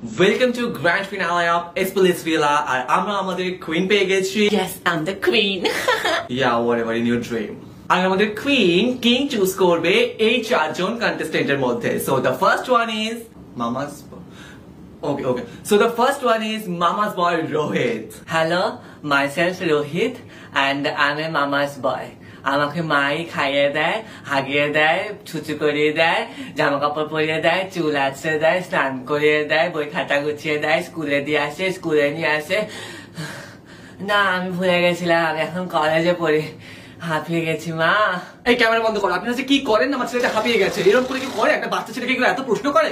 Welcome to grand finale of Espolis Villa আর আমরা আমাদের queen পেয়ে গেছি। Yes, I'm the queen. Yeah, whatever in your dream. আর আমাদের queen king choose করবে এই চারজন কন্টেস্টেন্টের মধ্যে। So the first one is Mama's Okay. So the first one is Mama's boy Rohit. Hello, myself Rohit and I'm a mama's boy. আমাকে মাই খাইয়ে দেয়, হাগিয়ে দেয়, ছুচু করিয়ে দেয়, জামা কাপড় পরিয়ে দেয়, চুল আঁচড়ে দেয়, স্নান করিয়ে দেয়, বই খাতা গুছিয়ে দেয়, স্কুলে দিয়ে আসে, স্কুলে নিয়ে আসে। না, আমি ভুলে গেছিলাম, আমি এখন কলেজে পড়ি। হাঁপিয়ে গেছি মা। এই ক্যামেরা বন্ধ করো। আপনারা যে কি করেন না, আমার ছেলেটা হাঁপিয়ে গেছে। এরকম করে কি করে একটা বাচ্চা ছেলেকে এত প্রশ্ন করে?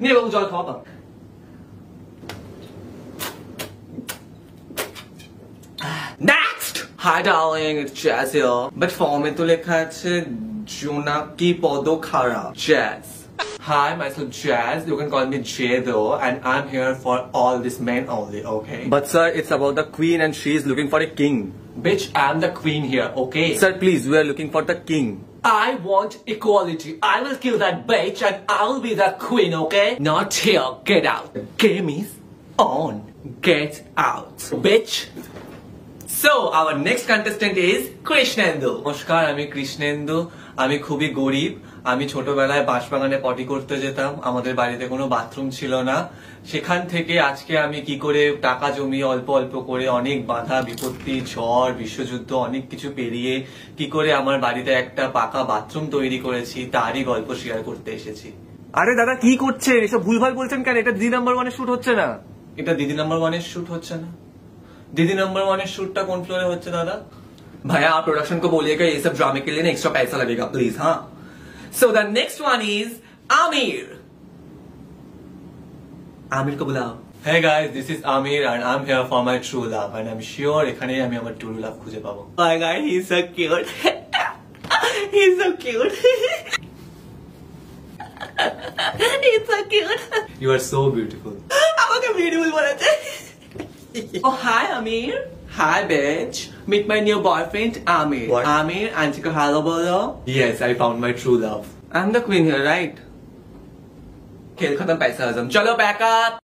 নিয়ে বাবু জল খাওয়া। Next! Hi darling, it's Jazz here. But form to লেখা আছে জোনাকি পদখারা Jazz. Hi, myself Jazz. You can call me Jay though, and I'm here for all these men only, okay? But sir, it's about the queen and she's looking for a king. Bitch, I'm the queen here, okay? Sir, please, we are looking for the king. I want equality. I will kill that bitch and I'll be the queen, okay? Not here. Get out. The game is on. Get out, bitch. So our next contestant is Krishnendu. নমস্কার, আমি কৃষ্ণেন্দু। আমি খুবই গরিব। আমি ছোটবেলায় বাঁশবাগানে পটি করতে যেতাম। আমাদের বাড়িতে কোনো বাথরুম ছিল না। সেখান থেকে আজকে আমি কি করে টাকা জমিয়ে অল্প অল্প করে অনেক বাধা বিপত্তি, ঝড়, বিশ্বযুদ্ধ অনেক কিছু পেরিয়ে কি করে আমার বাড়িতে একটা পাকা বাথরুম তৈরি করেছি তারই গল্প শেয়ার করতে এসেছি। আরে দাদা কি করছেন? এসব ভুলভাল বলছেন কেন? এটা দিদি নাম্বার 1 এর শুট হচ্ছে না। এটা দিদি নাম্বার 1 এর শুট হচ্ছে না। दीदी नंबर 1 है शूट कौन फ्लोर होच्छे दादा? भैया आप प्रोडक्शन को बोलिएगा ये सब ड्रामे के लिए ना एक्स्ट्रा पैसा लगेगा प्लीज। हाँ, so the next one is Aamir. Aamir को बुलाओ। Hey guys, this is Amir and I'm here for my true love and I'm sure এখানেই আমি আমার true love খুঁজে পাবো। My guy, he's so cute. He's so cute. He's so cute. You are so beautiful. আমাকে beautiful বলেছে। Oh, hi, Amir. Hi, bitch. Meet my new boyfriend, Amir. What? Amir, auntie ko hello bolo. Yes, I found my true love. I'm the queen here, right? Khel khatam, paisa hazam. Chalo, back up.